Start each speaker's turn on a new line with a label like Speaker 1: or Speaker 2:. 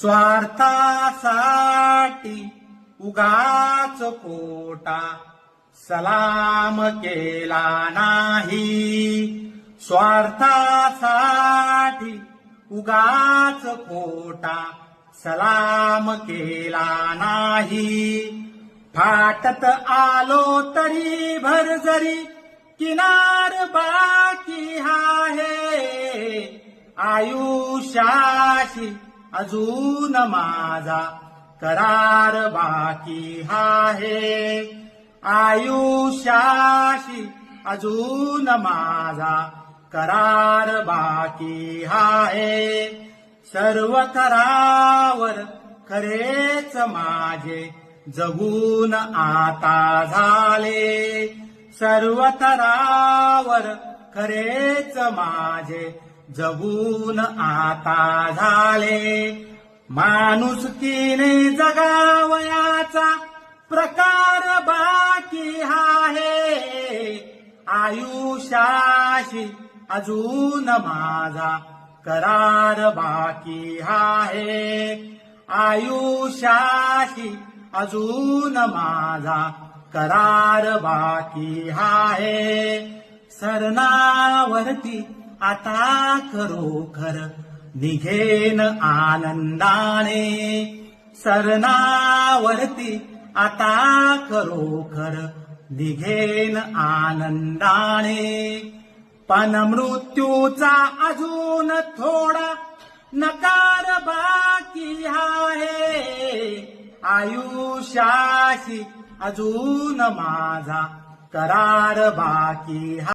Speaker 1: स्वार्थासाठी उगाच खोटा सलाम केला नाही. स्वार्थासाठी उगाच खोटा सलाम केला नाही. फाटत आलो तरी भरजरी किनार बाकी आहे. आयुष्याशी अजून माझा करार बाकी आहे. आयुष्याशी अजून माझा करार बाकी आहे. सर्व थरावर खरेच माझे जगून आता झाले. सर्व थरावर खरेच माझे जगून आता झाले. माणुसकीने जगावयाचा प्रकार बाकी आहे. आयुष्याशी अजून माझा करार बाकी आहे. आयुष्याशी अजून माझा करार बाकी आहे. सरणावरती आता खरोखर निघेन आनंदाने. सरणावरती आता खरोखर निघेन आनंदाने. पण मृत्यूचा अजून थोडा नकार बाकी आहे. आयुष्याशी अजून माझा करार बाकी आहे.